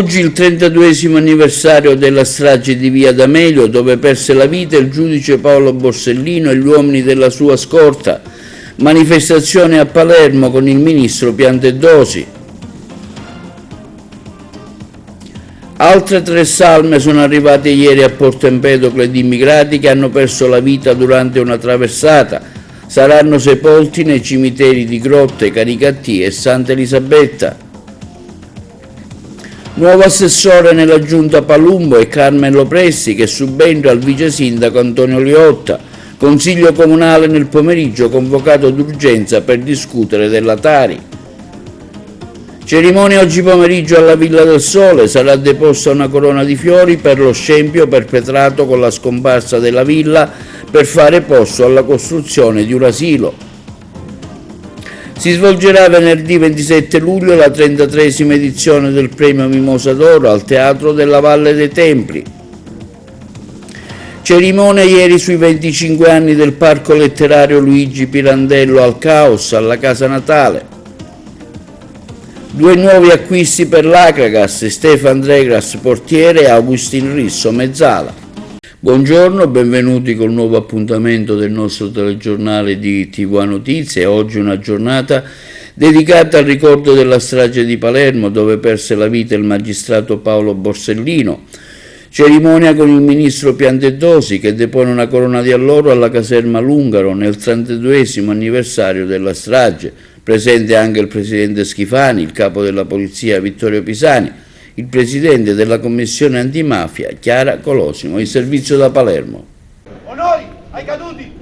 Oggi il 32esimo anniversario della strage di Via D'Amelio, dove perse la vita il giudice Paolo Borsellino e gli uomini della sua scorta. Manifestazione a Palermo con il ministro Piantedosi. Altre 3 salme sono arrivate ieri a Porto Empedocle di immigrati che hanno perso la vita durante una traversata. Saranno sepolti nei cimiteri di Grotte, Caricattì e Santa Elisabetta. Nuovo assessore nella giunta Palumbo è Carmen Lopresti, che subentra al vice sindaco Antonio Liotta. Consiglio comunale nel pomeriggio convocato d'urgenza per discutere della Tari. Cerimonia oggi pomeriggio alla Villa del Sole, sarà deposta una corona di fiori per lo scempio perpetrato con la scomparsa della villa per fare posto alla costruzione di un asilo. Si svolgerà venerdì 27 luglio la 33esima edizione del premio Mimosa d'Oro al Teatro della Valle dei Templi. Cerimonia ieri sui 25 anni del Parco Letterario Luigi Pirandello al Caos, alla Casa Natale. 2 nuovi acquisti per l'Acragas, Stefan Dregras portiere e Augustin Risso mezzala. Buongiorno, benvenuti col nuovo appuntamento del nostro telegiornale di TV Notizie. Oggi una giornata dedicata al ricordo della strage di Palermo, dove perse la vita il magistrato Paolo Borsellino. Cerimonia con il ministro Piantedosi, che depone una corona di alloro alla caserma Lungaro nel 32esimo anniversario della strage. Presente anche il presidente Schifani, il capo della polizia Vittorio Pisani, il presidente della commissione antimafia Chiara Colosimo. Il servizio da Palermo. Onori ai caduti!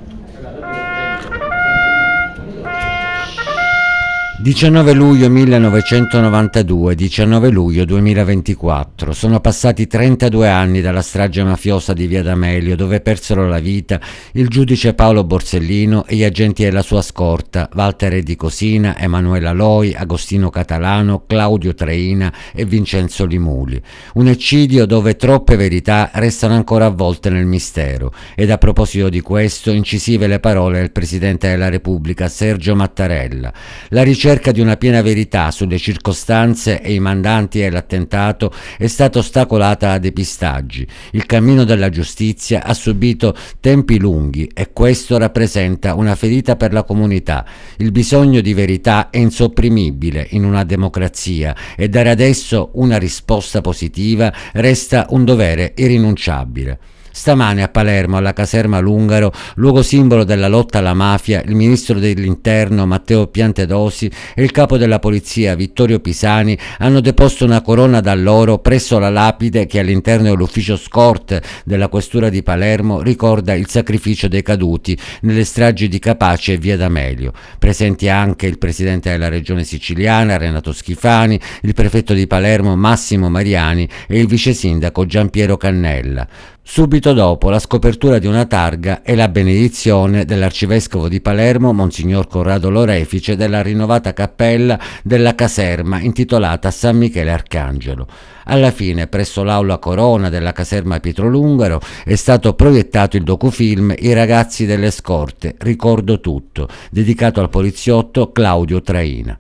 19 luglio 1992, 19 luglio 2024. Sono passati 32 anni dalla strage mafiosa di Via D'Amelio, dove persero la vita il giudice Paolo Borsellino e gli agenti della sua scorta, Walter Eddie Cosina, Emanuela Loi, Agostino Catalano, Claudio Traina e Vincenzo Limuli. Un eccidio dove troppe verità restano ancora avvolte nel mistero. Ed a proposito di questo, incisive le parole del Presidente della Repubblica Sergio Mattarella. La ricerca di una piena verità sulle circostanze e i mandanti dell'attentato è stata ostacolata da depistaggi. Il cammino della giustizia ha subito tempi lunghi e questo rappresenta una ferita per la comunità. Il bisogno di verità è insopprimibile in una democrazia e dare adesso una risposta positiva resta un dovere irrinunciabile. Stamane a Palermo, alla caserma Lungaro, luogo simbolo della lotta alla mafia, il ministro dell'Interno Matteo Piantedosi e il capo della polizia Vittorio Pisani hanno deposto una corona d'alloro presso la lapide che all'interno dell'ufficio scorte della questura di Palermo ricorda il sacrificio dei caduti nelle stragi di Capaci e Via D'Amelio. Presenti anche il presidente della regione siciliana Renato Schifani, il prefetto di Palermo Massimo Mariani e il vice sindaco Giampiero Cannella. Subito dopo la scopertura di una targa e la benedizione dell'arcivescovo di Palermo, Monsignor Corrado Lorefice, della rinnovata cappella della caserma intitolata San Michele Arcangelo. Alla fine, presso l'aula Corona della caserma Pietro Lungaro, è stato proiettato il docufilm I ragazzi delle scorte, ricordo tutto, dedicato al poliziotto Claudio Traina.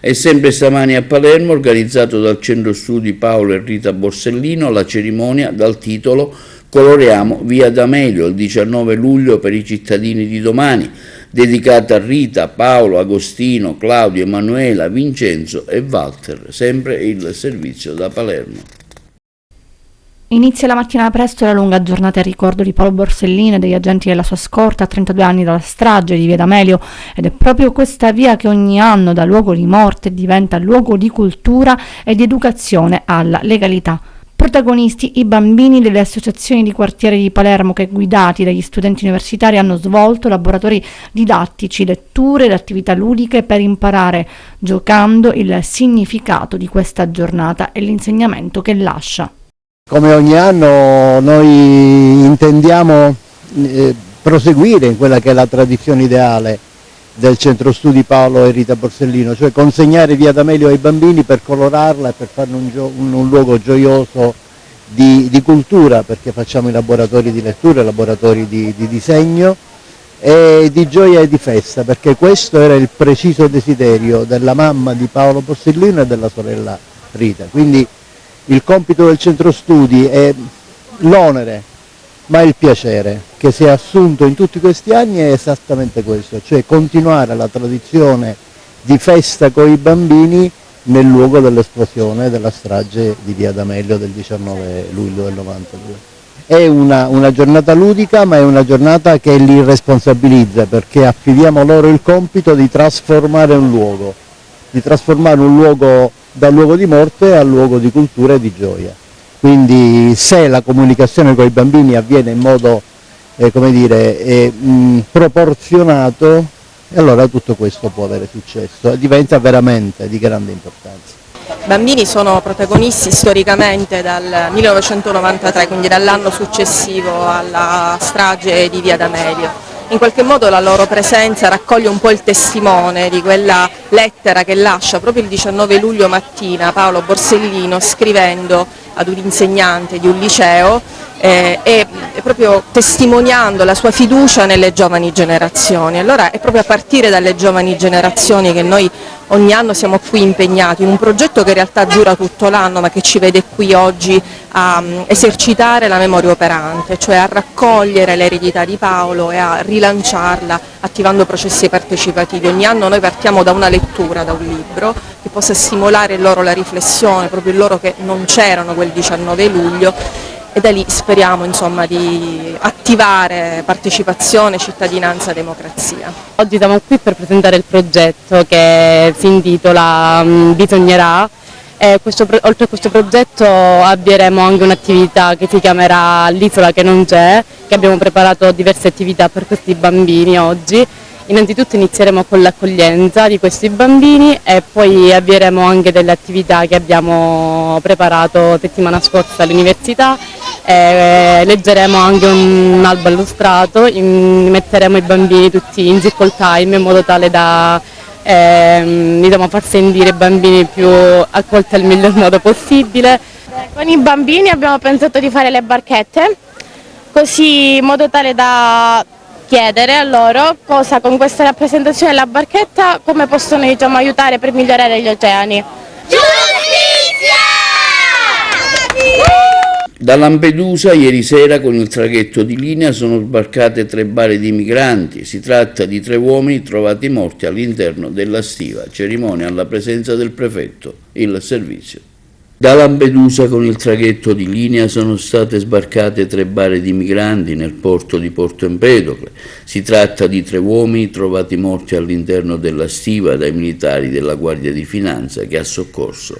E sempre stamani a Palermo, organizzato dal Centro Studi Paolo e Rita Borsellino, la cerimonia dal titolo Coloriamo Via D'Amelio, il 19 luglio per i cittadini di domani, dedicata a Rita, Paolo, Agostino, Claudio, Emanuela, Vincenzo e Walter, sempre il servizio da Palermo. Inizia la mattina presto la lunga giornata in ricordo di Paolo Borsellino e degli agenti della sua scorta a 32 anni dalla strage di Via D'Amelio, ed è proprio questa via che ogni anno da luogo di morte diventa luogo di cultura e di educazione alla legalità. Protagonisti i bambini delle associazioni di quartiere di Palermo che, guidati dagli studenti universitari, hanno svolto laboratori didattici, letture ed attività ludiche per imparare, giocando, il significato di questa giornata e l'insegnamento che lascia. Come ogni anno noi intendiamo proseguire in quella che è la tradizione ideale del Centro Studi Paolo e Rita Borsellino, cioè consegnare Via D'Amelio ai bambini per colorarla e per farne un luogo gioioso di cultura, perché facciamo i laboratori di lettura, i laboratori di disegno e di gioia e di festa, perché questo era il preciso desiderio della mamma di Paolo Borsellino e della sorella Rita. Quindi il compito del centro studi è l'onere, ma il piacere che si è assunto in tutti questi anni è esattamente questo, cioè continuare la tradizione di festa con i bambini nel luogo dell'esplosione della strage di Via D'Amelio del 19 luglio del 92. È una giornata ludica, ma è una giornata che li responsabilizza, perché affidiamo loro il compito di trasformare un luogo dal luogo di morte al luogo di cultura e di gioia. Quindi se la comunicazione con i bambini avviene in modo proporzionato, allora tutto questo può avere successo e diventa veramente di grande importanza. I bambini sono protagonisti storicamente dal 1993, quindi dall'anno successivo alla strage di Via D'Amelio. In qualche modo la loro presenza raccoglie un po' il testimone di quella lettera che lascia proprio il 19 luglio mattina Paolo Borsellino, scrivendo ad un insegnante di un liceo e proprio testimoniando la sua fiducia nelle giovani generazioni. Allora è proprio a partire dalle giovani generazioni che noi ogni anno siamo qui impegnati in un progetto che in realtà dura tutto l'anno, ma che ci vede qui oggi a esercitare la memoria operante, cioè a raccogliere l'eredità di Paolo e a rilanciarla attivando processi partecipativi. Ogni anno noi partiamo da una lettura, da un libro che possa stimolare in loro la riflessione, proprio in loro che non c'erano quel 19 luglio, e da lì speriamo insomma di attivare partecipazione, cittadinanza, democrazia. Oggi siamo qui per presentare il progetto che si intitola Bisognerà. Oltre a questo progetto avvieremo anche un'attività che si chiamerà L'isola che non c'è, che abbiamo preparato diverse attività per questi bambini oggi. Innanzitutto inizieremo con l'accoglienza di questi bambini e poi avvieremo anche delle attività che abbiamo preparato settimana scorsa all'università. Leggeremo anche un albo illustrato, metteremo i bambini tutti in circle time in modo tale da far sentire i bambini più accolti al miglior modo possibile. Con i bambini abbiamo pensato di fare le barchette, così in modo tale da chiedere a loro cosa con questa rappresentazione della barchetta, come possono aiutare per migliorare gli oceani. Giustizia! Da Lampedusa ieri sera con il traghetto di linea sono sbarcate 3 bare di migranti. Si tratta di 3 uomini trovati morti all'interno della stiva, cerimonia alla presenza del prefetto, il servizio. Da Lampedusa con il traghetto di linea sono state sbarcate 3 bare di migranti nel porto di Porto Empedocle. Si tratta di 3 uomini trovati morti all'interno della stiva dai militari della Guardia di Finanza che ha soccorso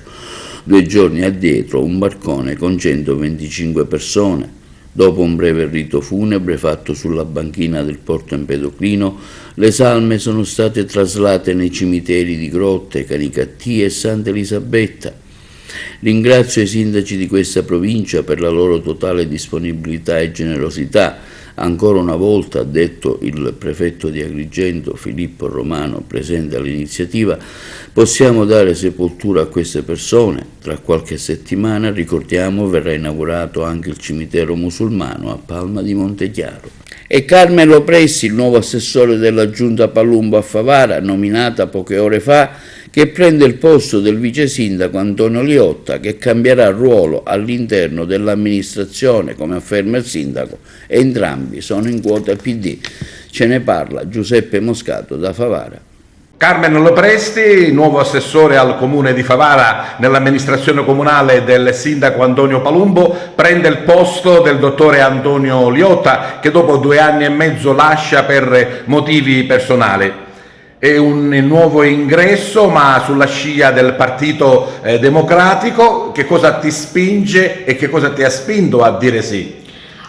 2 giorni addietro un barcone con 125 persone. Dopo un breve rito funebre fatto sulla banchina del Porto Empedoclino, le salme sono state traslate nei cimiteri di Grotte, Canicattì e Santa Elisabetta. Ringrazio i sindaci di questa provincia per la loro totale disponibilità e generosità. Ancora una volta, ha detto il prefetto di Agrigento Filippo Romano, presente all'iniziativa, possiamo dare sepoltura a queste persone. Tra qualche settimana, ricordiamo, verrà inaugurato anche il cimitero musulmano a Palma di Montechiaro. E Carmen Lopresti, il nuovo assessore della Giunta Palumbo a Favara, nominata poche ore fa, che prende il posto del vice sindaco Antonio Liotta, che cambierà ruolo all'interno dell'amministrazione, come afferma il sindaco. Entrambi sono in quota PD. Ce ne parla Giuseppe Moscato da Favara. Carmen Lopresti, nuovo assessore al comune di Favara nell'amministrazione comunale del sindaco Antonio Palumbo, prende il posto del dottore Antonio Liotta, che dopo 2 anni e mezzo lascia per motivi personali. È un nuovo ingresso, ma sulla scia del Partito Democratico. Che cosa ti spinge e che cosa ti ha spinto a dire sì?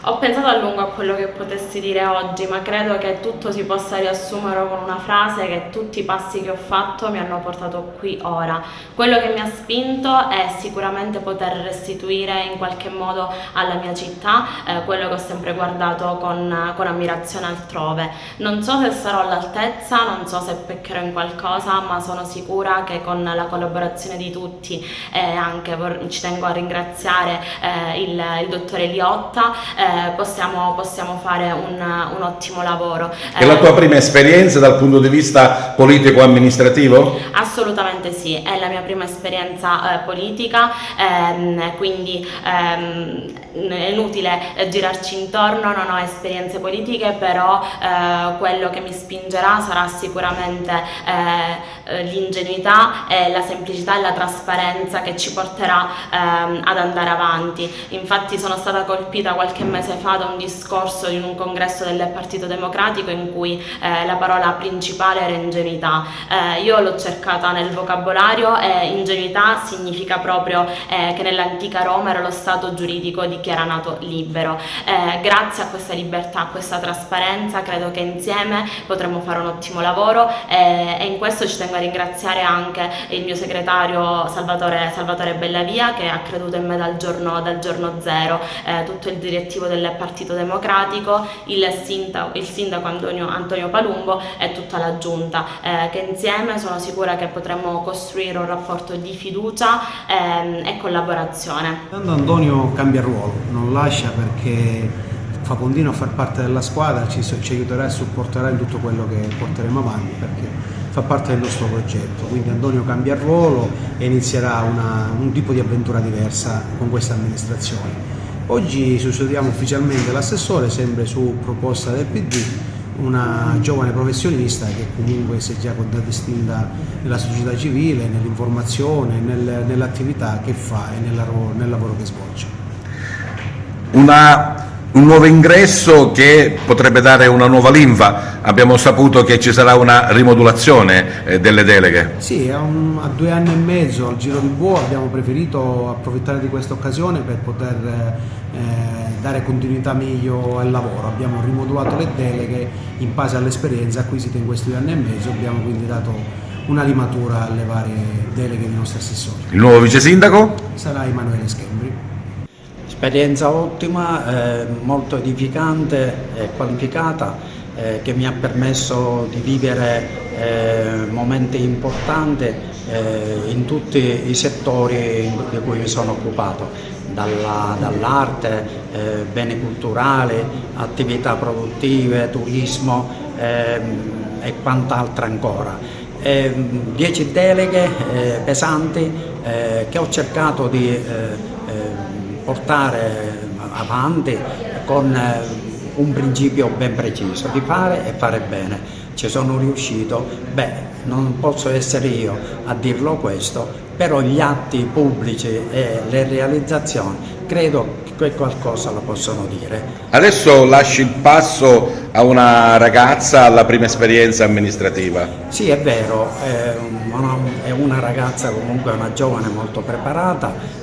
Ho pensato a lungo a quello che potessi dire oggi, ma credo che tutto si possa riassumere con una frase: che tutti i passi che ho fatto mi hanno portato qui ora. Quello che mi ha spinto è sicuramente poter restituire in qualche modo alla mia città quello che ho sempre guardato con ammirazione altrove. Non so se sarò all'altezza, non so se peccherò in qualcosa, ma sono sicura che con la collaborazione di tutti, anche ci tengo a ringraziare il dottore Liotta, possiamo fare un ottimo lavoro. È la tua prima esperienza dal punto di vista politico-amministrativo? Assolutamente sì, è la mia prima esperienza politica, quindi è inutile girarci intorno, non ho esperienze politiche, però quello che mi spingerà sarà sicuramente l'ingenuità, la semplicità e la trasparenza che ci porterà ad andare avanti. Infatti sono stata colpita qualche mese fa da un discorso in un congresso del Partito Democratico in cui la parola principale era ingenuità. Io l'ho cercata nel vocabolario e ingenuità significa proprio che nell'antica Roma era lo Stato giuridico dichiarato libero. Grazie a questa libertà, a questa trasparenza, credo che insieme potremo fare un ottimo lavoro e in questo ci tengo a ringraziare anche il mio segretario Salvatore Bellavia, che ha creduto in me dal giorno zero, tutto il direttivo del Partito Democratico, il sindaco Antonio Palumbo e tutta la giunta, che insieme sono sicura che potremmo costruire un rapporto di fiducia e collaborazione. Antonio cambia ruolo, non lascia perché continua a far parte della squadra, ci aiuterà e supporterà in tutto quello che porteremo avanti, perché fa parte del nostro progetto. Quindi Antonio cambia ruolo e inizierà un tipo di avventura diversa con questa amministrazione. Oggi sostituiamo ufficialmente l'assessore, sempre su proposta del PD, una giovane professionista che comunque si è già contraddistinta nella società civile, nell'informazione, nell'attività che fa e nel lavoro che svolge. Un nuovo ingresso che potrebbe dare una nuova linfa. Abbiamo saputo che ci sarà una rimodulazione delle deleghe. Sì, a 2 anni e mezzo al giro di boa abbiamo preferito approfittare di questa occasione per poter dare continuità meglio al lavoro. Abbiamo rimodulato le deleghe in base all'esperienza acquisita in questi 2 anni e mezzo, abbiamo quindi dato una limatura alle varie deleghe dei nostri assessori. Il nuovo vice sindaco? Sarà Emanuele Schembri. Esperienza ottima, molto edificante e qualificata, che mi ha permesso di vivere momenti importanti in tutti i settori di cui mi sono occupato, dall'arte, beni culturali, attività produttive, turismo e quant'altro ancora. 10 deleghe pesanti che ho cercato di portare avanti con un principio ben preciso, di fare e fare bene. Ci sono riuscito, non posso essere io a dirlo questo, però gli atti pubblici e le realizzazioni credo che qualcosa lo possono dire. Adesso lasci il passo a una ragazza alla prima esperienza amministrativa. Sì, è vero, è una ragazza, comunque una giovane molto preparata,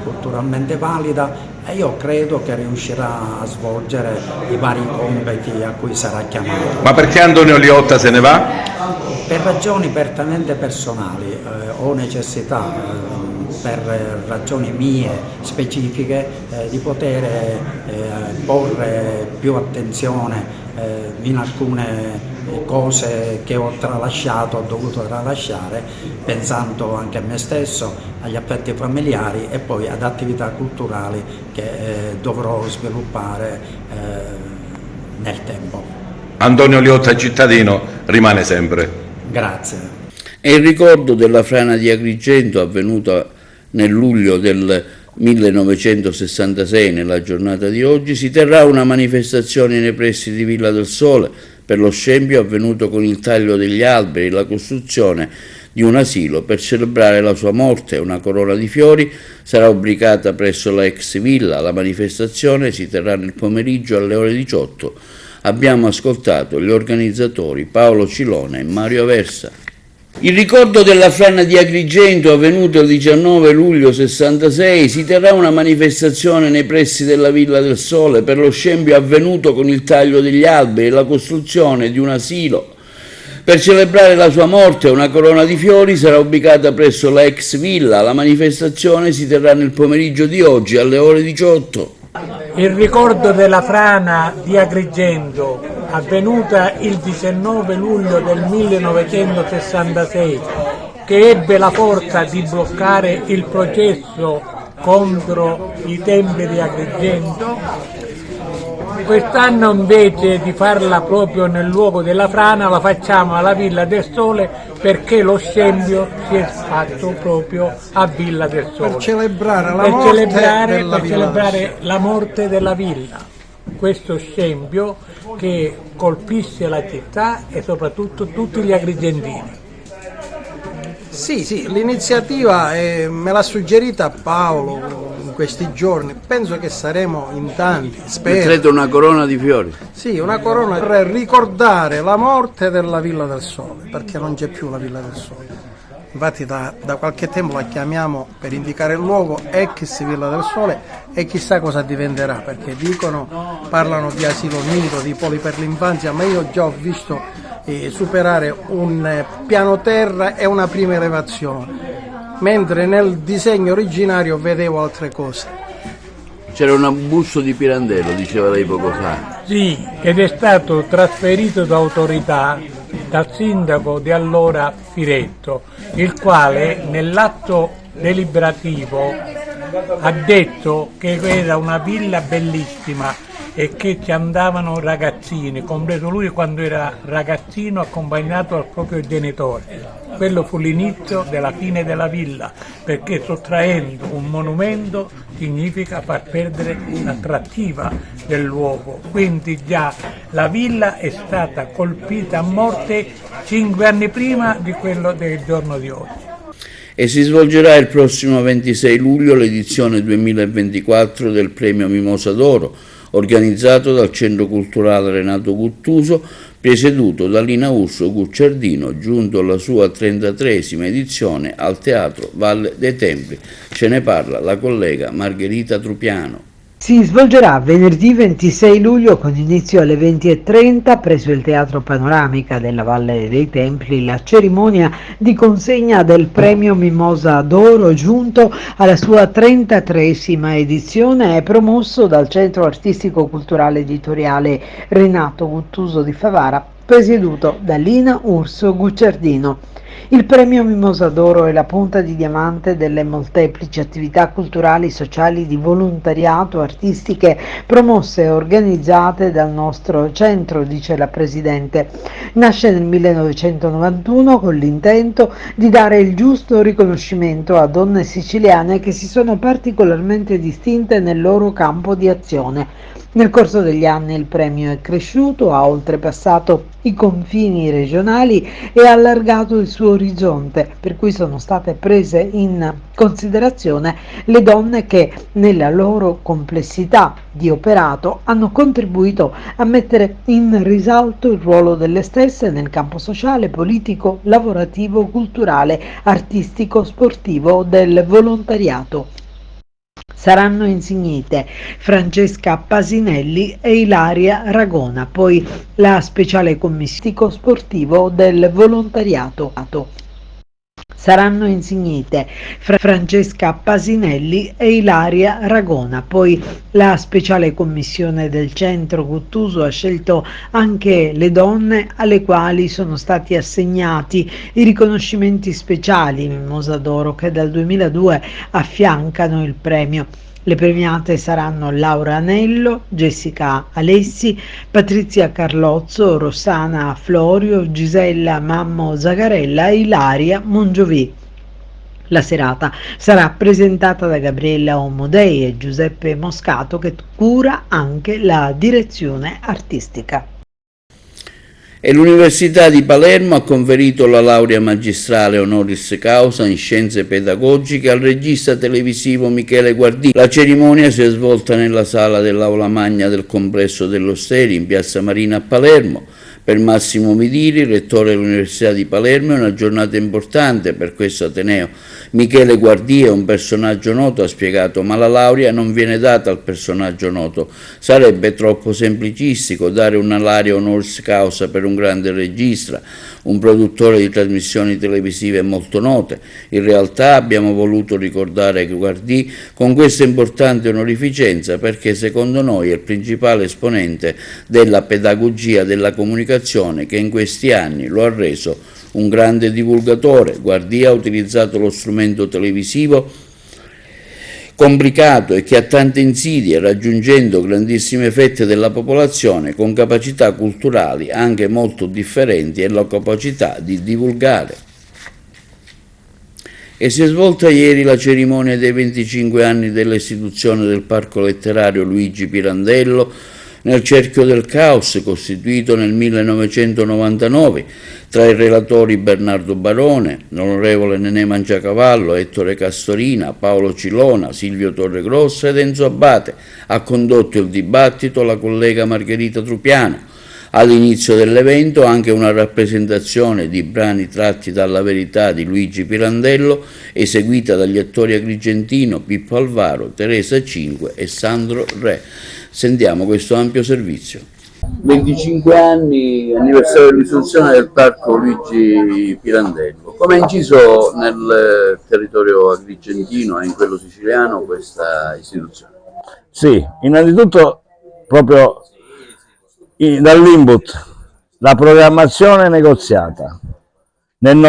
culturalmente valida, e io credo che riuscirà a svolgere i vari compiti a cui sarà chiamato. Ma perché Antonio Liotta se ne va? Per ragioni prettamente personali, ho necessità, per ragioni mie specifiche, di poter porre più attenzione in alcune cose che ho tralasciato, ho dovuto tralasciare, pensando anche a me stesso, agli affetti familiari e poi ad attività culturali che dovrò sviluppare nel tempo. Antonio Liotta cittadino rimane sempre. Grazie. È il ricordo della frana di Agrigento avvenuta nel luglio del 1966, nella giornata di oggi. Si terrà una manifestazione nei pressi di Villa del Sole per lo scempio avvenuto con il taglio degli alberi e la costruzione di un asilo. Per celebrare la sua morte, una corona di fiori sarà ubicata presso la ex villa. La manifestazione si terrà nel pomeriggio alle ore 18. Abbiamo ascoltato gli organizzatori Paolo Cilone e Mario Aversa. Il ricordo della frana di Agrigento avvenuta il 19 luglio 66, si terrà una manifestazione nei pressi della Villa del Sole per lo scempio avvenuto con il taglio degli alberi e la costruzione di un asilo. Per celebrare la sua morte, una corona di fiori sarà ubicata presso la ex villa. La manifestazione si terrà nel pomeriggio di oggi alle ore 18. Il ricordo della frana di Agrigento, avvenuta il 19 luglio del 1966, che ebbe la forza di bloccare il processo contro i templi di Agrigento, Quest'anno invece di farla proprio nel luogo della frana la facciamo alla Villa del Sole, perché lo scempio si è fatto proprio a Villa del Sole. Per celebrare la morte della villa. Questo scempio che colpisce la città e soprattutto tutti gli agrigentini. Sì, l'iniziativa me l'ha suggerita Paolo in questi giorni, penso che saremo in tanti, spero. Metterete una corona di fiori? Sì, una corona per ricordare la morte della Villa del Sole, perché non c'è più la Villa del Sole. Infatti da qualche tempo la chiamiamo, per indicare il luogo, ex Villa del Sole, e chissà cosa diventerà, perché parlano di asilo nido, di poli per l'infanzia, ma io già ho visto superare un piano terra e una prima elevazione, mentre nel disegno originario vedevo altre cose. C'era un abuso di Pirandello, diceva lei poco fa. Sì, ed è stato trasferito da autorità dal sindaco di allora Firetto, il quale nell'atto deliberativo ha detto che era una villa bellissima e che ci andavano ragazzini, compreso lui quando era ragazzino accompagnato dal proprio genitore. Quello fu l'inizio della fine della villa, perché sottraendo un monumento significa far perdere l'attrattiva del luogo. Quindi già la villa è stata colpita a morte 5 anni prima di quello del giorno di oggi. E si svolgerà il prossimo 26 luglio l'edizione 2024 del Premio Mimosa d'Oro, organizzato dal Centro Culturale Renato Guttuso, presieduto da Lina Urso Gucciardino, giunto alla sua 33esima edizione al Teatro Valle dei Templi. Ce ne parla la collega Margherita Trupiano. Si svolgerà venerdì 26 luglio con inizio alle 20:30 presso il Teatro Panoramica della Valle dei Templi la cerimonia di consegna del Premio Mimosa d'Oro, giunto alla sua 33esima edizione e promosso dal Centro Artistico Culturale Editoriale Renato Guttuso di Favara, presieduto da Lina Urso Gucciardino. Il Premio Mimosa d'Oro è la punta di diamante delle molteplici attività culturali, sociali, di volontariato, artistiche promosse e organizzate dal nostro centro, dice la Presidente. Nasce nel 1991 con l'intento di dare il giusto riconoscimento a donne siciliane che si sono particolarmente distinte nel loro campo di azione. Nel corso degli anni il premio è cresciuto, ha oltrepassato i confini regionali e ha allargato il suo orizzonte, per cui sono state prese in considerazione le donne che nella loro complessità di operato hanno contribuito a mettere in risalto il ruolo delle stesse nel campo sociale, politico, lavorativo, culturale, artistico, sportivo, del volontariato. Saranno insignite Francesca Pasinelli e Ilaria Ragona, poi la speciale commissione sportivo del volontariato. Saranno insignite Francesca Pasinelli e Ilaria Ragona, poi la speciale commissione del Centro Guttuso ha scelto anche le donne alle quali sono stati assegnati i riconoscimenti speciali Mimosa d'Oro che dal 2002 affiancano il premio. Le premiate saranno Laura Anello, Jessica Alessi, Patrizia Carlozzo, Rossana Florio, Gisella Mammo Zagarella e Ilaria Mongiovi. La serata sarà presentata da Gabriella Omodei e Giuseppe Moscato, che cura anche la direzione artistica. E l'Università di Palermo ha conferito la laurea magistrale honoris causa in scienze pedagogiche al regista televisivo Michele Guardì. La cerimonia si è svolta nella sala dell'Aula Magna del complesso dell'Osteria in Piazza Marina a Palermo. Per Massimo Midiri, rettore dell'Università di Palermo, è una giornata importante per questo ateneo. Michele Guardì è un personaggio noto, ha spiegato, ma la laurea non viene data al personaggio noto. Sarebbe troppo semplicistico dare una laurea honoris causa per un grande regista, un produttore di trasmissioni televisive molto note. In realtà abbiamo voluto ricordare Guardì con questa importante onorificenza perché secondo noi è il principale esponente della pedagogia della comunicazione che in questi anni lo ha reso un grande divulgatore. Guardì ha utilizzato lo strumento televisivo complicato e che ha tante insidie, raggiungendo grandissime fette della popolazione con capacità culturali anche molto differenti e la capacità di divulgare. E si è svolta ieri la cerimonia dei 25 anni dell'istituzione del Parco Letterario Luigi Pirandello nel Cerchio del Caos, costituito nel 1999 tra i relatori Bernardo Barone, l'onorevole Nenè Mangiacavallo, Ettore Castorina, Paolo Cilona, Silvio Torregrossa ed Enzo Abbate. Ha condotto il dibattito la collega Margherita Trupiano. All'inizio dell'evento anche una rappresentazione di brani tratti dalla Verità di Luigi Pirandello, eseguita dagli attori agrigentino Pippo Alvaro, Teresa Cinque e Sandro Re. Sentiamo questo ampio servizio. 25 anni, anniversario dell'istituzione del Parco Luigi Pirandello. Come ha inciso nel territorio agrigentino e in quello siciliano questa istituzione? Sì, innanzitutto proprio dall'input, la programmazione negoziata. Negli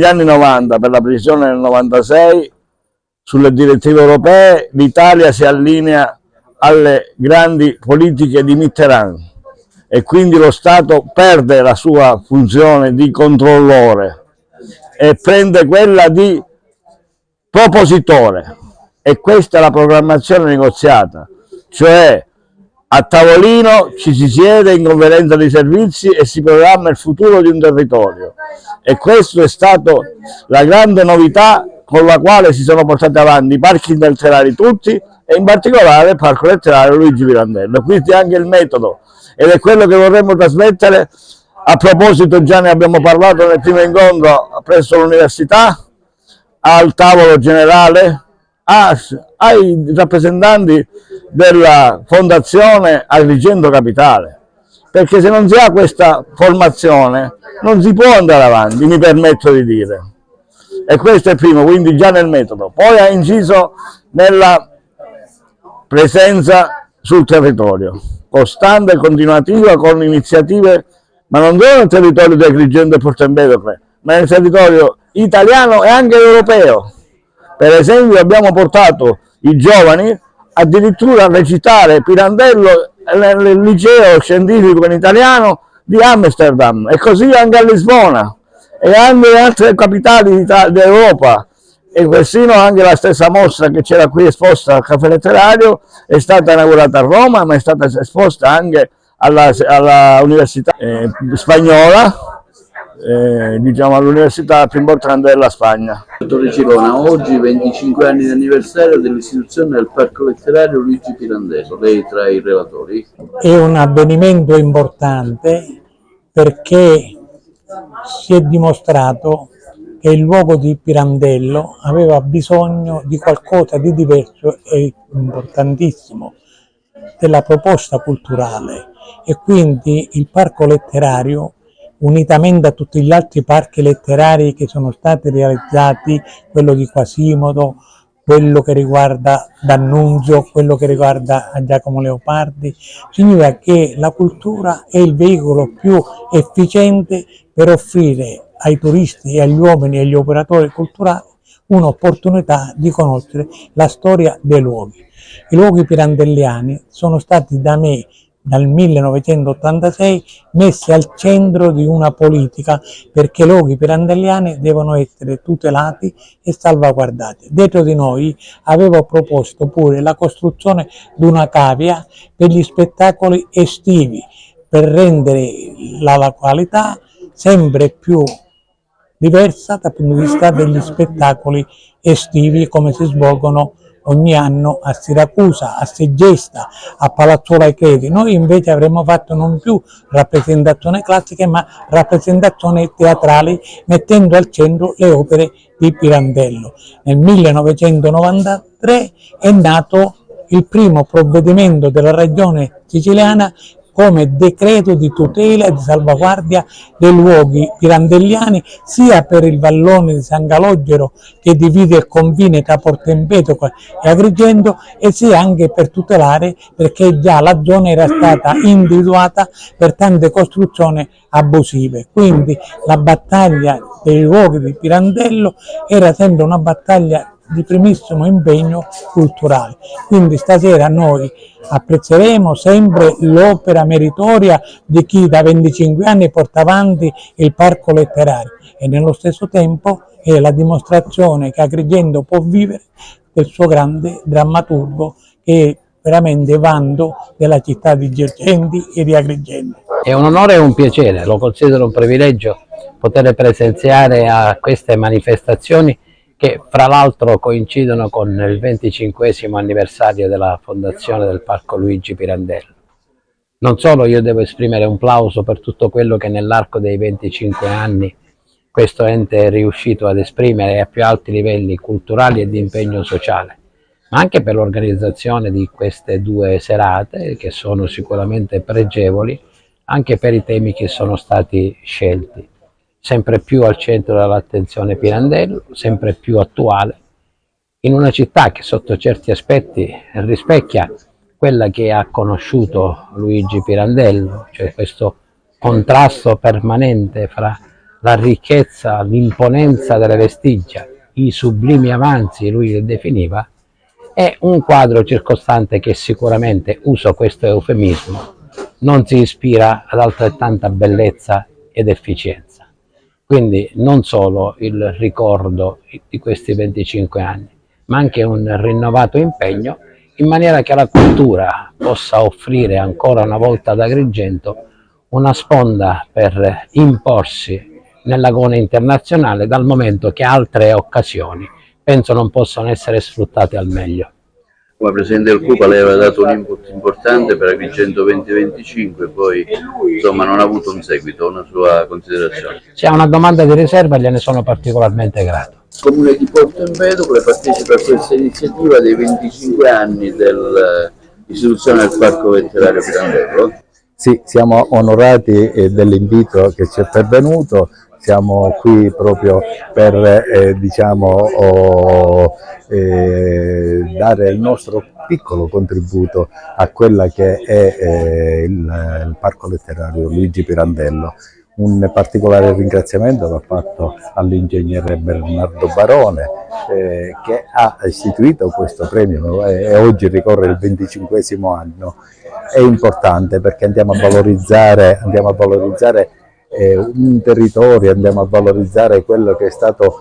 anni 90, per la precisione nel 96, sulle direttive europee l'Italia si allinea alle grandi politiche di Mitterrand e quindi lo Stato perde la sua funzione di controllore e prende quella di propositore, e questa è la programmazione negoziata, cioè a tavolino ci si siede in conferenza dei servizi e si programma il futuro di un territorio, e questo è stato la grande novità con la quale si sono portati avanti i parchi letterari tutti e in particolare il Parco Letterario Luigi Pirandello. Quindi anche il metodo, ed è quello che vorremmo trasmettere. A proposito, già ne abbiamo parlato nel primo incontro presso l'università, al tavolo generale, ai rappresentanti della Fondazione Agrigento Capitale, perché se non si ha questa formazione non si può andare avanti, mi permetto di dire. E questo è il primo, quindi già nel metodo. Poi ha inciso nella presenza sul territorio, costante e continuativa, con iniziative, ma non solo nel territorio di Agrigento e Porto Empedocle, ma nel territorio italiano e anche europeo. Per esempio abbiamo portato i giovani addirittura a recitare Pirandello nel liceo scientifico in italiano di Amsterdam, e così anche a Lisbona e anche in altre capitali d'Europa, e persino anche la stessa mostra che c'era qui esposta al Caffè Letterario è stata inaugurata a Roma, ma è stata esposta anche alla Università spagnola, diciamo all'università più importante della Spagna. Dottore Cilona, oggi 25 anni di anniversario dell'istituzione del Parco Letterario Luigi Pirandello, lei tra i relatori? È un avvenimento importante perché si è dimostrato che il luogo di Pirandello aveva bisogno di qualcosa di diverso e importantissimo, della proposta culturale, e quindi il Parco Letterario, unitamente a tutti gli altri parchi letterari che sono stati realizzati, quello di Quasimodo, quello che riguarda D'Annunzio, quello che riguarda Giacomo Leopardi, significa che la cultura è il veicolo più efficiente per offrire ai turisti e agli uomini e agli operatori culturali un'opportunità di conoscere la storia dei luoghi. I luoghi pirandelliani sono stati da me dal 1986 messi al centro di una politica, perché i luoghi pirandelliani devono essere tutelati e salvaguardati. Dietro di noi avevo proposto pure la costruzione di una cavea per gli spettacoli estivi, per rendere la località sempre più diversa dal punto di vista degli spettacoli estivi come si svolgono ogni anno a Siracusa, a Segesta, a Palazzuolo ai Credi. Noi invece avremmo fatto non più rappresentazioni classiche ma rappresentazioni teatrali, mettendo al centro le opere di Pirandello. Nel 1993 è nato il primo provvedimento della regione siciliana come decreto di tutela e di salvaguardia dei luoghi pirandelliani, sia per il vallone di San Calogero che divide il confine tra Porto Empedocle e Agrigento, e sia anche per tutelare, perché già la zona era stata individuata per tante costruzioni abusive. Quindi la battaglia dei luoghi di Pirandello era sempre una battaglia di primissimo impegno culturale. Quindi stasera noi apprezzeremo sempre l'opera meritoria di chi da 25 anni porta avanti il Parco Letterario e nello stesso tempo è la dimostrazione che Agrigento può vivere del suo grande drammaturgo, che è veramente vanto della città di Girgenti e di Agrigento. È un onore e un piacere, lo considero un privilegio poter presenziare a queste manifestazioni che fra l'altro coincidono con il 25esimo anniversario della fondazione del Parco Luigi Pirandello. Non solo io devo esprimere un plauso per tutto quello che nell'arco dei 25 anni questo ente è riuscito ad esprimere a più alti livelli culturali e di impegno sociale, ma anche per l'organizzazione di queste due serate che sono sicuramente pregevoli, anche per i temi che sono stati scelti. Sempre più al centro dell'attenzione Pirandello, sempre più attuale, in una città che sotto certi aspetti rispecchia quella che ha conosciuto Luigi Pirandello, cioè questo contrasto permanente fra la ricchezza, l'imponenza delle vestigia, i sublimi avanzi, lui li definiva, è un quadro circostante che sicuramente, uso questo eufemismo, non si ispira ad altrettanta bellezza ed efficienza. Quindi non solo il ricordo di questi 25 anni, ma anche un rinnovato impegno in maniera che la cultura possa offrire ancora una volta ad Agrigento una sponda per imporsi nell'agone internazionale, dal momento che altre occasioni penso non possono essere sfruttate al meglio. Come Presidente del CUPA lei aveva dato un input importante per Agrigento 2025, poi insomma non ha avuto un seguito, una sua considerazione. Se ha una domanda di riserva gliene sono particolarmente grato. Il Comune di Porto Empedocle partecipa a questa iniziativa dei 25 anni dell'istituzione del Parco Letterario Pirandello. Sì, siamo onorati dell'invito che ci è pervenuto. Siamo qui proprio per dare il nostro piccolo contributo a quella che è il Parco Letterario Luigi Pirandello. Un particolare ringraziamento va fatto all'ingegnere Bernardo Barone che ha istituito questo premio e oggi ricorre il 25esimo anno. È importante perché andiamo a valorizzare un territorio, andiamo a valorizzare quello che è stato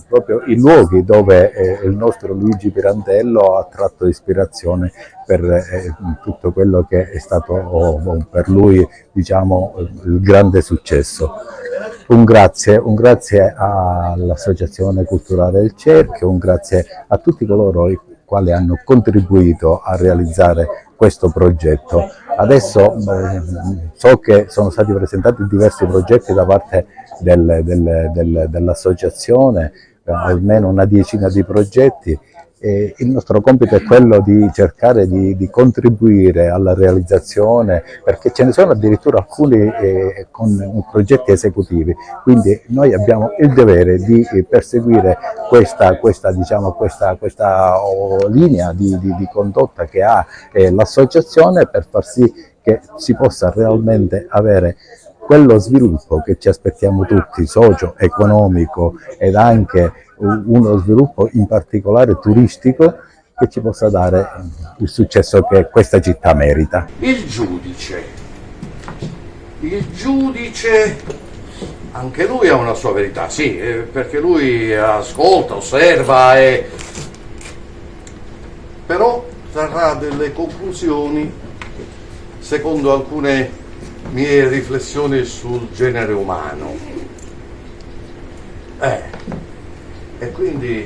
proprio i luoghi dove il nostro Luigi Pirandello ha tratto ispirazione per tutto quello che è stato per lui il grande successo. Un grazie all'Associazione Culturale del Cerchio, un grazie a tutti coloro i quali hanno contribuito a realizzare questo progetto. Adesso so che sono stati presentati diversi progetti da parte dell'associazione, almeno una decina di progetti. E il nostro compito è quello di cercare di contribuire alla realizzazione, perché ce ne sono addirittura alcuni con progetti esecutivi, quindi noi abbiamo il dovere di perseguire questa linea di condotta che ha l'associazione per far sì che si possa realmente avere quello sviluppo che ci aspettiamo tutti, socio-economico ed anche uno sviluppo in particolare turistico che ci possa dare il successo che questa città merita. Il giudice, anche lui ha una sua verità, sì, perché lui ascolta, osserva, però trarrà delle conclusioni secondo alcune mie riflessioni sul genere umano. E quindi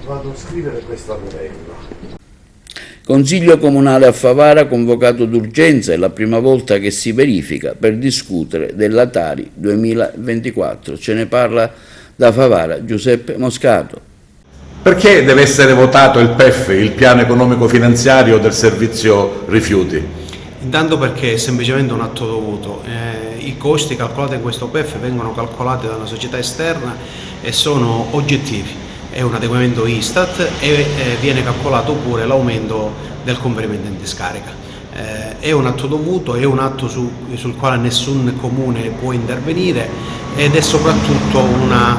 vado a scrivere questa novella. Consiglio Comunale a Favara convocato d'urgenza, è la prima volta che si verifica per discutere della Tari 2024. Ce ne parla da Favara Giuseppe Moscato. Perché deve essere votato il PEF, il piano economico finanziario del servizio rifiuti? Intanto perché è semplicemente un atto dovuto. I costi calcolati in questo PEF vengono calcolati da una società esterna e sono oggettivi. È un adeguamento Istat e viene calcolato pure l'aumento del conferimento in discarica. È un atto dovuto, è un atto sul quale nessun comune può intervenire ed è soprattutto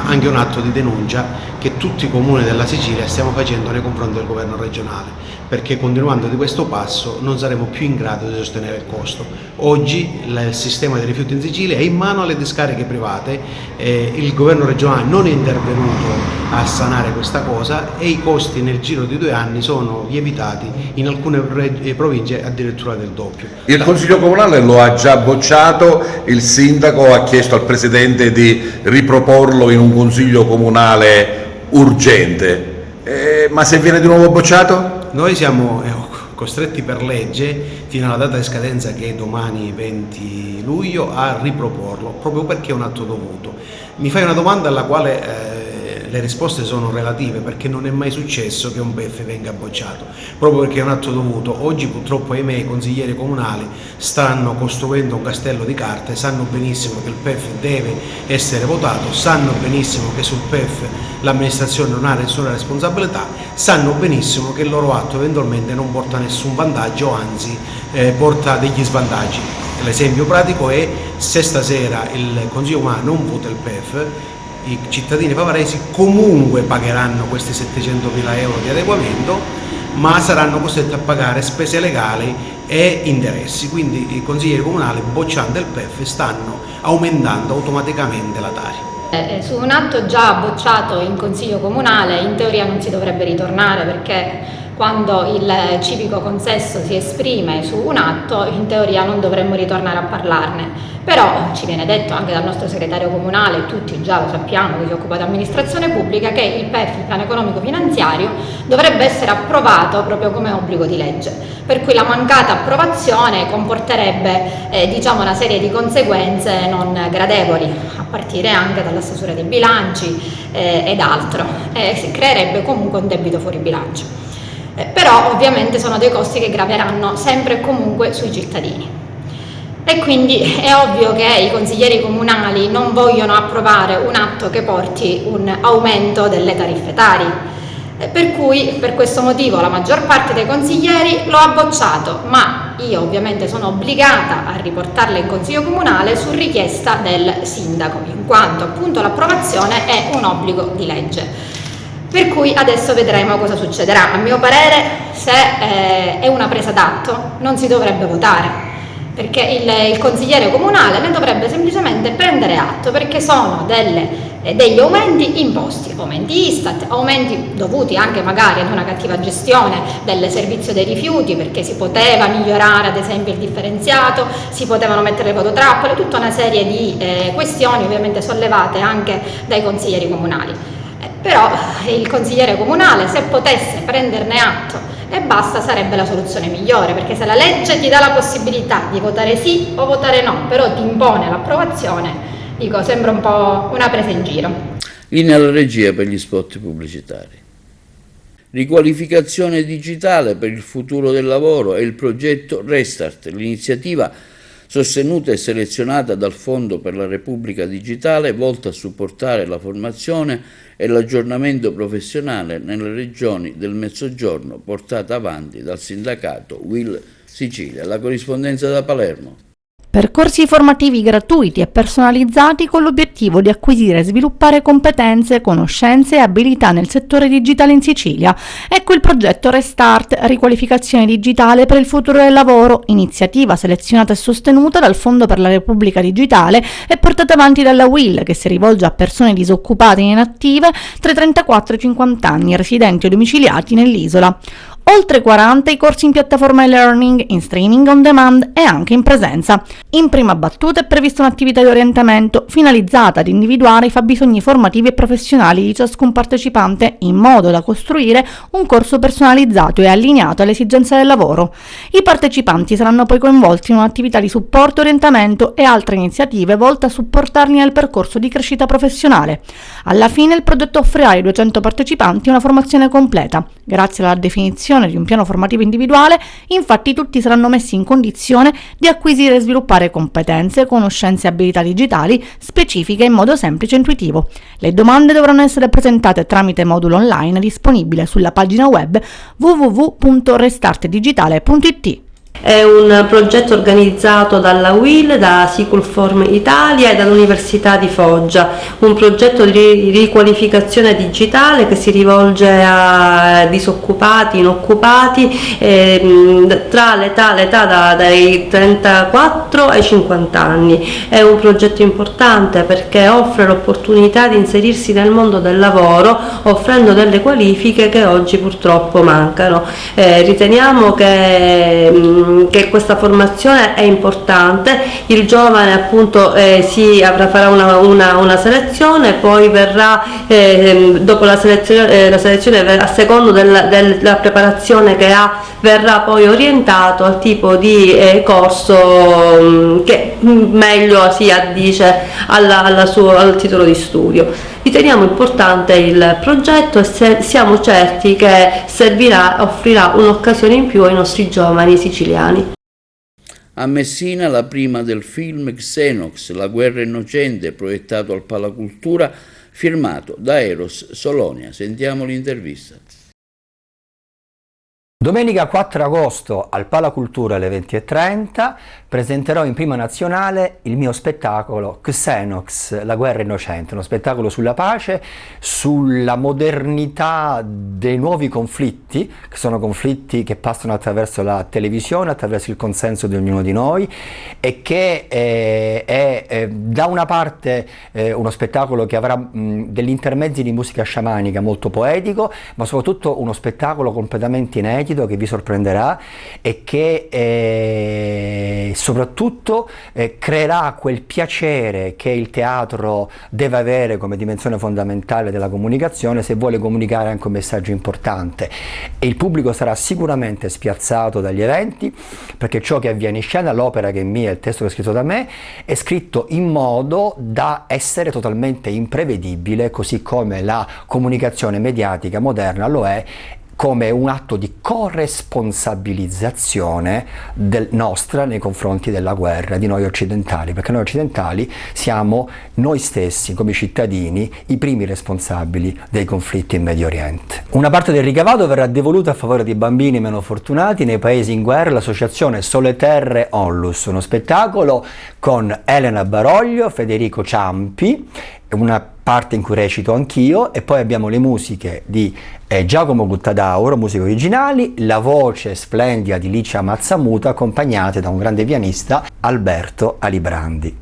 anche un atto di denuncia che tutti i comuni della Sicilia stiamo facendo nei confronti del governo regionale, perché continuando di questo passo non saremo più in grado di sostenere il costo. Oggi il sistema dei rifiuti in Sicilia è in mano alle discariche private, il governo regionale non è intervenuto a sanare questa cosa e i costi nel giro di 2 anni sono lievitati, in alcune province addirittura del doppio. Il Consiglio Comunale lo ha già bocciato, il Sindaco ha chiesto al Presidente di riproporlo in un Consiglio Comunale urgente, ma se viene di nuovo bocciato? Noi siamo costretti per legge, fino alla data di scadenza che è domani 20 luglio, a riproporlo, proprio perché è un atto dovuto. Mi fai una domanda alla quale le risposte sono relative, perché non è mai successo che un PEF venga bocciato, proprio perché è un atto dovuto. Oggi purtroppo, ahimè, i consiglieri comunali stanno costruendo un castello di carte, sanno benissimo che il PEF deve essere votato, sanno benissimo che sul PEF l'amministrazione non ha nessuna responsabilità, sanno benissimo che il loro atto eventualmente non porta nessun vantaggio, anzi porta degli svantaggi. L'esempio pratico è: se stasera il Consiglio Comunale non vota il PEF, i cittadini favaresi comunque pagheranno questi 700.000 euro di adeguamento, ma saranno costretti a pagare spese legali e interessi. Quindi i consiglieri comunali, bocciando il PEF, stanno aumentando automaticamente la Tari. Su un atto già bocciato in Consiglio Comunale in teoria non si dovrebbe ritornare, perché quando il civico consesso si esprime su un atto in teoria non dovremmo ritornare a parlarne. Però ci viene detto anche dal nostro segretario comunale, tutti già lo sappiamo che si occupa di amministrazione pubblica, che il PEF, il piano economico finanziario, dovrebbe essere approvato proprio come obbligo di legge, per cui la mancata approvazione comporterebbe diciamo una serie di conseguenze non gradevoli, a partire anche dalla stesura dei bilanci ed altro, si creerebbe comunque un debito fuori bilancio. Però ovviamente sono dei costi che graveranno sempre e comunque sui cittadini. E quindi è ovvio che i consiglieri comunali non vogliono approvare un atto che porti un aumento delle tariffe Tari, per cui per questo motivo la maggior parte dei consiglieri lo ha bocciato, ma io ovviamente sono obbligata a riportarla in Consiglio Comunale su richiesta del sindaco, in quanto appunto l'approvazione è un obbligo di legge. Per cui adesso vedremo cosa succederà. A mio parere, se è una presa d'atto, non si dovrebbe votare, perché il consigliere comunale ne dovrebbe semplicemente prendere atto, perché sono degli aumenti imposti, aumenti Istat, aumenti dovuti anche magari ad una cattiva gestione del servizio dei rifiuti, perché si poteva migliorare ad esempio il differenziato, si potevano mettere le fototrappole, tutta una serie di questioni ovviamente sollevate anche dai consiglieri comunali. Però il consigliere comunale, se potesse prenderne atto e basta, sarebbe la soluzione migliore, perché se la legge ti dà la possibilità di votare sì o votare no, però ti impone l'approvazione, dico, sembra un po' una presa in giro. Linea alla regia per gli spot pubblicitari. Riqualificazione digitale per il futuro del lavoro è il progetto Restart, l'iniziativa sostenuta e selezionata dal Fondo per la Repubblica Digitale, volta a supportare la formazione e l'aggiornamento professionale nelle regioni del Mezzogiorno, portata avanti dal sindacato Will Sicilia. La corrispondenza da Palermo. Percorsi formativi gratuiti e personalizzati con l'obiettivo di acquisire e sviluppare competenze, conoscenze e abilità nel settore digitale in Sicilia. Ecco il progetto Restart, riqualificazione digitale per il futuro del lavoro, iniziativa selezionata e sostenuta dal Fondo per la Repubblica Digitale e portata avanti dalla Will, che si rivolge a persone disoccupate e inattive tra i 34 e i 50 anni, residenti o domiciliati nell'isola. Oltre 40 i corsi in piattaforma e-learning, in streaming on demand e anche in presenza. In prima battuta è prevista un'attività di orientamento finalizzata ad individuare i fabbisogni formativi e professionali di ciascun partecipante in modo da costruire un corso personalizzato e allineato alle esigenze del lavoro. I partecipanti saranno poi coinvolti in un'attività di supporto, orientamento e altre iniziative volte a supportarli nel percorso di crescita professionale. Alla fine il progetto offrirà ai 200 partecipanti una formazione completa. Grazie alla definizione di un piano formativo individuale, infatti tutti saranno messi in condizione di acquisire e sviluppare competenze, conoscenze e abilità digitali specifiche in modo semplice e intuitivo. Le domande dovranno essere presentate tramite modulo online disponibile sulla pagina web www.restartdigitale.it. È un progetto organizzato dalla UIL, da Siculform Italia e dall'Università di Foggia, un progetto di riqualificazione digitale che si rivolge a disoccupati, inoccupati tra l'età dai 34 ai 50 anni. È un progetto importante perché offre l'opportunità di inserirsi nel mondo del lavoro offrendo delle qualifiche che oggi purtroppo mancano. Riteniamo che questa formazione è importante. Il giovane appunto farà una selezione, poi verrà dopo la selezione a secondo della preparazione che ha, verrà poi orientato al tipo di corso che meglio si addice al titolo di studio. Riteniamo importante il progetto e siamo certi che offrirà un'occasione in più ai nostri giovani siciliani. A Messina la prima del film Xenox, La guerra innocente, proiettato al Palacultura, firmato da Eros Solonia. Sentiamo l'intervista. Domenica 4 agosto al Palacultura alle 20:30 presenterò in prima nazionale il mio spettacolo Xenox, La guerra innocente, uno spettacolo sulla pace, sulla modernità dei nuovi conflitti, che sono conflitti che passano attraverso la televisione, attraverso il consenso di ognuno di noi, e che è da una parte uno spettacolo che avrà degli intermezzi di musica sciamanica molto poetico, ma soprattutto uno spettacolo completamente inedito che vi sorprenderà e che soprattutto creerà quel piacere che il teatro deve avere come dimensione fondamentale della comunicazione se vuole comunicare anche un messaggio importante. E il pubblico sarà sicuramente spiazzato dagli eventi, perché ciò che avviene in scena, l'opera che è mia, il testo che è scritto da me, è scritto in modo da essere totalmente imprevedibile, così come la comunicazione mediatica moderna lo è, come un atto di corresponsabilizzazione nostra nei confronti della guerra, di noi occidentali, perché noi occidentali siamo noi stessi, come cittadini, i primi responsabili dei conflitti in Medio Oriente. Una parte del ricavato verrà devoluta a favore di bambini meno fortunati nei paesi in guerra, l'associazione Sole Terre Onlus, uno spettacolo con Elena Baroglio, Federico Ciampi, una parte in cui recito anch'io, e poi abbiamo le musiche di Giacomo Guttadauro, musiche originali, la voce splendida di Licia Mazzamuta, accompagnate da un grande pianista, Alberto Alibrandi.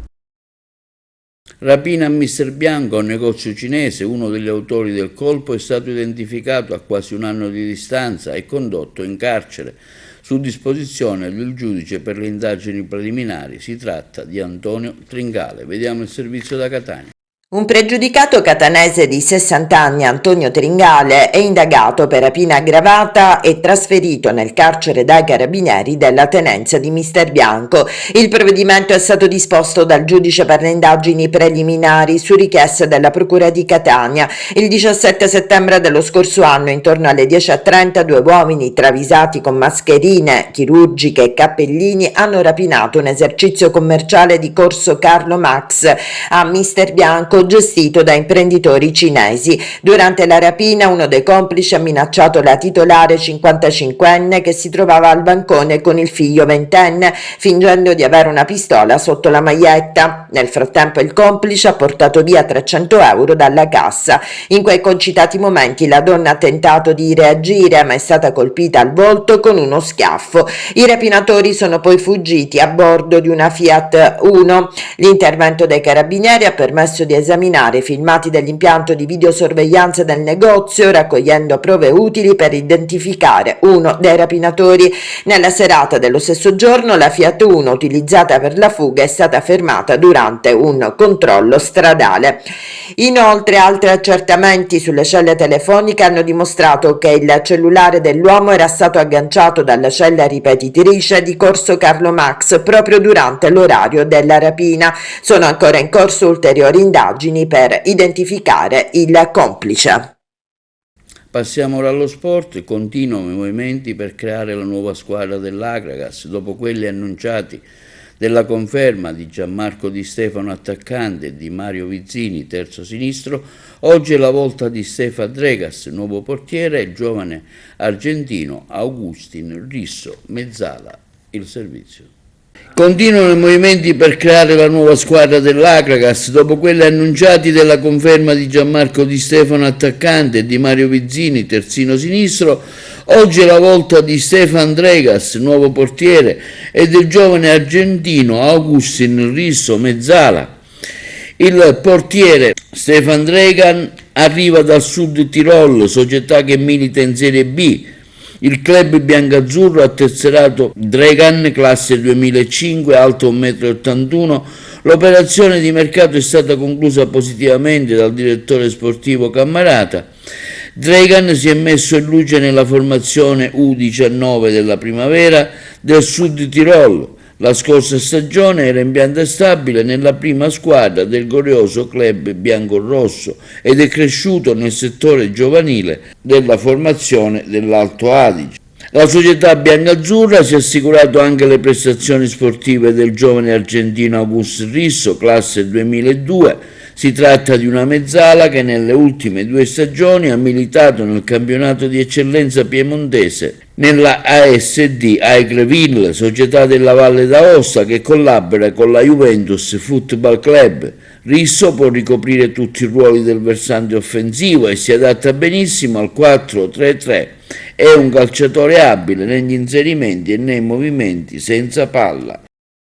Rapina a Mister Bianco, un negozio cinese. Uno degli autori del colpo è stato identificato a quasi un anno di distanza e condotto in carcere su disposizione del giudice per le indagini preliminari. Si tratta di Antonio Tringale. Vediamo il servizio da Catania. Un pregiudicato catanese di 60 anni, Antonio Tringale, è indagato per rapina aggravata e trasferito nel carcere dai carabinieri della tenenza di Mister Bianco. Il provvedimento è stato disposto dal giudice per le indagini preliminari su richiesta della Procura di Catania. Il 17 settembre dello scorso anno, intorno alle 10:30, due uomini travisati con mascherine chirurgiche e cappellini hanno rapinato un esercizio commerciale di Corso Carlo Max a Mister Bianco, gestito da imprenditori cinesi. Durante la rapina uno dei complici ha minacciato la titolare 55enne che si trovava al bancone con il figlio 20enne, fingendo di avere una pistola sotto la maglietta. Nel frattempo il complice ha portato via 300 euro dalla cassa. In quei concitati momenti la donna ha tentato di reagire, ma è stata colpita al volto con uno schiaffo. I rapinatori sono poi fuggiti a bordo di una Fiat Uno. L'intervento dei carabinieri ha permesso di esaminare filmati dell'impianto di videosorveglianza del negozio, raccogliendo prove utili per identificare uno dei rapinatori. Nella serata dello stesso giorno la Fiat Uno utilizzata per la fuga è stata fermata durante un controllo stradale. Inoltre altri accertamenti sulle celle telefoniche hanno dimostrato che il cellulare dell'uomo era stato agganciato dalla cella ripetitrice di Corso Carlo Max proprio durante l'orario della rapina. Sono ancora in corso ulteriori indagini per identificare il complice. Passiamo ora allo sport. Continuano i movimenti per creare la nuova squadra dell'Akragas. Dopo quelli annunciati della conferma di Gianmarco Di Stefano attaccante e di Mario Vizzini terzo sinistro, oggi è la volta di Stefan Dregas, nuovo portiere, e il giovane argentino Agustin Risso Mezzala il servizio. Continuano i movimenti per creare la nuova squadra dell'Acragas, dopo quelli annunciati della conferma di Gianmarco Di Stefano attaccante e di Mario Vizzini terzino sinistro. Oggi è la volta di Stefan Dregas, nuovo portiere, e del giovane argentino Agustin Risso mezzala. Il portiere Stefan Dregan arriva dal Sud Tirol, società che milita in Serie B. Il club biancazzurro ha tesserato Dregan, classe 2005, alto 1,81 m. L'operazione di mercato è stata conclusa positivamente dal direttore sportivo Cammarata. Dregan si è messo in luce nella formazione U19 della primavera del Sud Tirol. La scorsa stagione era in pianta stabile nella prima squadra del glorioso club biancorrosso ed è cresciuto nel settore giovanile della formazione dell'Alto Adige. La società biancazzurra si è assicurato anche le prestazioni sportive del giovane argentino Augusto Risso, classe 2002. Si tratta di una mezzala che nelle ultime 2 stagioni ha militato nel campionato di eccellenza piemontese nella ASD Aigreville, società della Valle d'Aosta che collabora con la Juventus Football Club. Risso può ricoprire tutti i ruoli del versante offensivo e si adatta benissimo al 4-3-3. È un calciatore abile negli inserimenti e nei movimenti senza palla.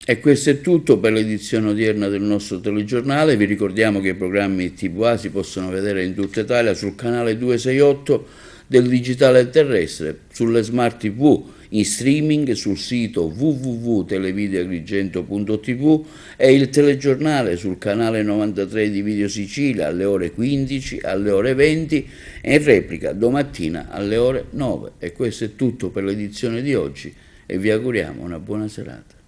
E questo è tutto per l'edizione odierna del nostro telegiornale. Vi ricordiamo che i programmi TVA si possono vedere in tutta Italia sul canale 268 del digitale terrestre, sulle smart TV, in streaming sul sito www.televideoagrigento.tv e il telegiornale sul canale 93 di Video Sicilia alle ore 15, alle ore 20 e in replica domattina alle ore 9. E questo è tutto per l'edizione di oggi e vi auguriamo una buona serata.